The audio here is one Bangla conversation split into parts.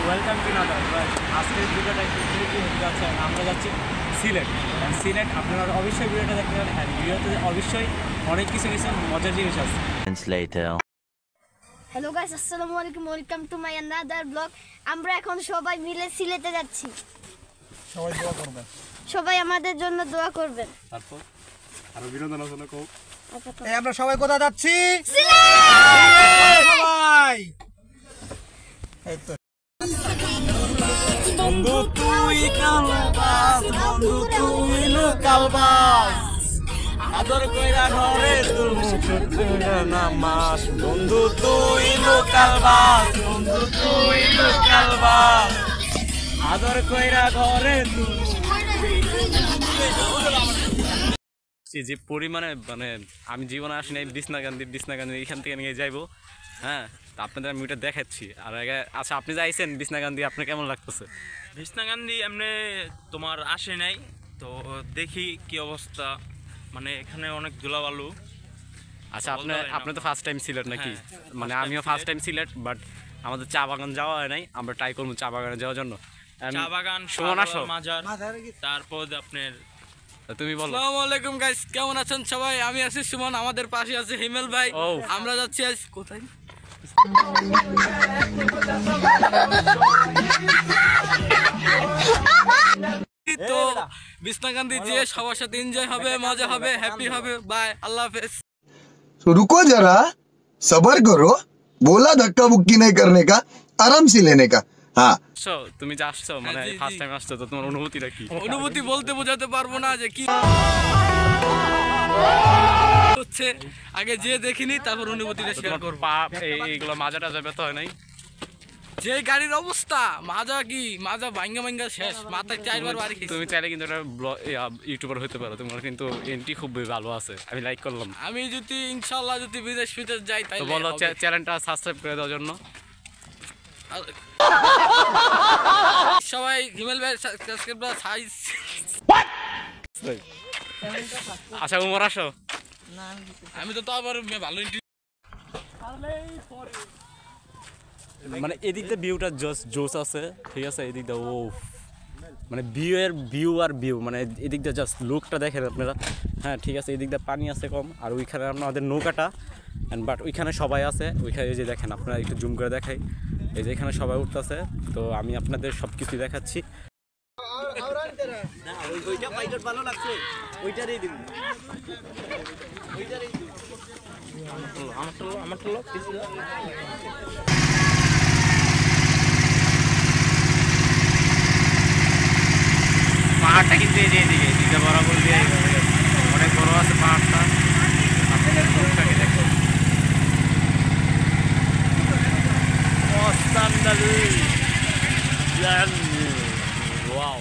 Welcome to another. আজকের ভিডিওটা একটু হতে যাচ্ছে, আমরা যাচ্ছি সিলেট। সিলেট আপনারা অবশ্যই ভিডিওটা দেখতে পারেন। হ্যাঁ, ভিডিওতে অবশ্যই অনেক কিছু মজার জিনিস আছে। হ্যালো গাইস, আসসালামু আলাইকুম, welcome to my another blog. আমরা এখন সবাই মিলে সিলেটে যাচ্ছি। সবাই দোয়া করবেন, সবাই আমাদের জন্য দোয়া করবেন। তারপর আরো বিনোদন আছে কও। এই আমরা সবাই কোথায় যাচ্ছি? সিলেট। সবাই এই তো বন্ধু তুই কালবাস, বন্ধু তুই লোকালবাস, আদর কইরা ঘরে তোর মুখ তুইলা নামাস। বন্ধু তুই লোকালবাস, বন্ধু তুই লোকালবাস, আদর কইরা ঘরে তোর। যে পরিমাণে মানে আমি জীবনে আসি নাই বিছনাকান্দি এখান থেকে নিয়ে যাইবো। হ্যাঁ, তা আপনাদের আমি ওইটা দেখাচ্ছি। আর আগে আচ্ছা, আপনি যে আইছেন বিছনাকান্দি, আপনার কেমন লাগতেছে? বিছনাকান্দি এমনি তোমার আসে নাই তো, দেখি কি অবস্থা। মানে এখানে অনেক ধুলাবালু। আচ্ছা, আপনি তো ফার্স্ট টাইম সিলেট নাকি? মানে আমিও ফার্স্ট টাইম সিলেট, বাট আমাদের চা বাগান যাওয়া হয় নাই। আমরা ট্রাই করবো চা বাগানে যাওয়ার জন্য। চা বাগান, সুমন আসো। মাজার, তারপর আপনার তুমি বলো। আসসালামু আলাইকুম গাইস, কেমন আছেন সবাই? আমি আছি সুমন, আমাদের পাশে আছে হিমেল ভাই। আমরা যাচ্ছি আজ কোথায়? তো বিছনাকান্দি যে সবার সাথে এনজয় হবে, মজা হবে, হ্যাপি হবে। বাই, আল্লাহ হাফেজ। रुको जरा, सबर करो, बोला धक्का बुक्की नहीं करने का, आराम से लेने का। हाँ, তুমি যে আসছো, মানে ফার্স্ট টাইম আসছো, তো তোমার অনুভূতিটা কি? অনুভূতি বলতে বোঝাতে পারবো না যে কি হচ্ছে। আগে যে দেখিনি, তারপর অনুভূতিটা শেয়ার করব। এইগুলো মাজাটা যাবে তো হয় নাই। যে গাড়ির অবস্থা, মাজা কি মাজা ভাঙ্গা শেষ, মাথায় চারবার বাড়ি খেয়েছি। তুমি চাইলে কিন্তু একটা ইউটিউবার হতে পারো, তোমার কিন্তু এন্ট্রি খুব ভালো আছে, আমি লাইক করলাম। আমি যদি ইনশাআল্লাহ যদি বিদেশ যাই তাই বলো চ্যানেলটা সাবস্ক্রাইব করে দেওয়ার জন্য। সবাই হিমেল ভাই সাবস্ক্রাইব সাইজ। আচ্ছা, উমর আসো। আমি তো আবার ভালো মানে এদিকটা ভিউটা জাস্ট জোস আছে, ঠিক আছে। এদিকটা ও মানে ভিউ মানে এদিকটা জাস্ট লুকটা দেখেন আপনারা। হ্যাঁ, ঠিক আছে। এদিকটা পানি আছে কম, আর ওইখানে আমাদের নৌকাটা, বাট ওইখানে সবাই আছে। ওইখানে এই যে দেখেন, আপনারা একটু জুম করে দেখাই, এই যে এখানে সবাই উঠতেছে। তো আমি আপনাদের সব কিছু দেখাচ্ছি। পাহাড়টা কিন্তু এদিকে বরাবর দিয়ে অনেক বড় আছে পাহাড়টা। আপনাদের রূপটাকে দেখুন, wow.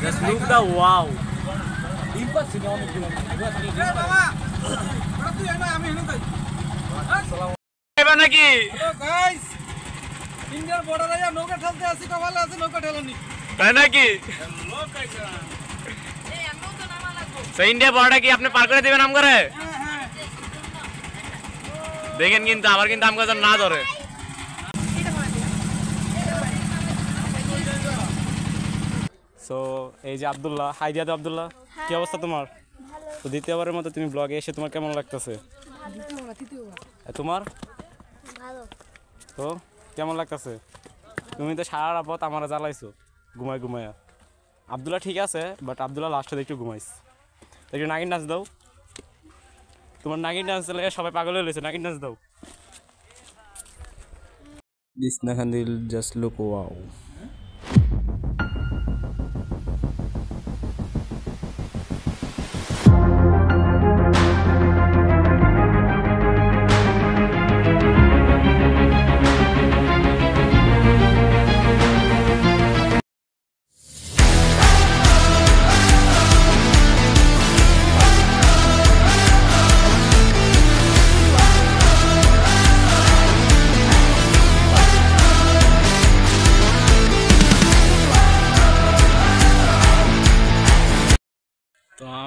Just look the wow. নাকি ইন্ডিয়ার বর্ডারে নৌকা ঠেলতে আসি, কপালে আছে নৌকা ঠেলানি, তাই নাকি? ইন্ডিয়া বর্ডার কি আপনি পার করে দিবেন আম করে? দেখেন কিন্তু আবার কিন্তু আম গাছ না ধরে। সো এই যে আব্দুল্লাহ, হাই দিয়া তো আব্দুল্লাহ, কি অবস্থা তোমার? তো দ্বিতীয়বারের মতো তুমি ব্লগে এসে তোমার কেমন লাগতেছে? তোমার তো কেমন লাগতেছে? তুমি তো সারা পথ আমার জ্বালাইছো ঘুমায়া। আব্দুল্লাহ ঠিক আছে, বাট আব্দুল্লাহ লাস্টে একটু ঘুমাইস। একটু নাগিন নাচ দাও। তোমার নাগিন ডান্স লেগে সবাই পাগল হয়ে গেছে, নাগিন ডান্স দাও। Bichanakandi just look wow.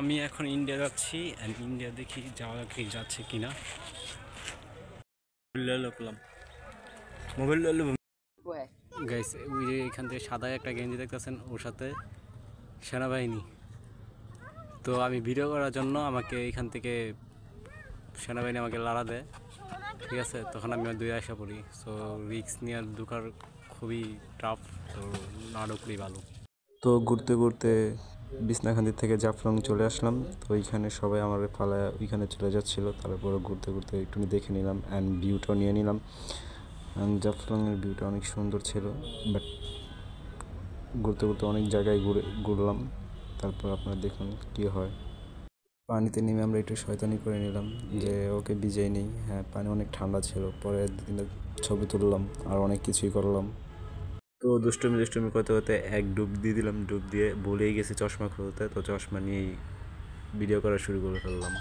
আমি এখন ইন্ডিয়া যাচ্ছি অ্যান্ড ইন্ডিয়া দেখি যাচ্ছে কিনা। মোবাইল গাইস, ওই যে এখান থেকে সাদা একটা গেঞ্জি দেখতেছেন, ওর সাথে সেনাবাহিনী। তো আমি ভিডিও করার জন্য আমাকে এখান থেকে সেনাবাহিনী আমাকে লাড়া দেয়, ঠিক আছে। তখন আমি দুই আসা পড়ি। সো রিক্স নিয়ে ঢোকার খুবই টাফ, তো না ঢুকলেই ভালো। তো ঘুরতে ঘুরতে বিছনাখান্দি থেকে জাফলং চলে আসলাম। তো ওইখানে সবাই আমার পালায় ওইখানে চলে যাচ্ছিলো। তারপরে ঘুরতে ঘুরতে একটু দেখে নিলাম অ্যান্ড ভিউটাও নিয়ে নিলাম। অ্যান্ড জাফলংয়ের ভিউটা অনেক সুন্দর ছিল। বাট ঘুরতে ঘুরতে অনেক জায়গায় ঘুরলাম। তারপর আপনারা দেখুন কী হয়। পানিতে নেমে আমরা একটু শয়তানি করে নিলাম যে ওকে ভিজেই নেই। হ্যাঁ, পানি অনেক ঠান্ডা ছিল। পরে দিনে ছবি তুললাম আর অনেক কিছুই করলাম। তো দুষ্টুমি করতে করতে এক ডুব দিয়ে দিলাম। ডুব দিয়ে ভুলেই গেছি চশমা খুলতে। তো চশমা নিয়েই ভিডিও করা শুরু করে ফেললাম।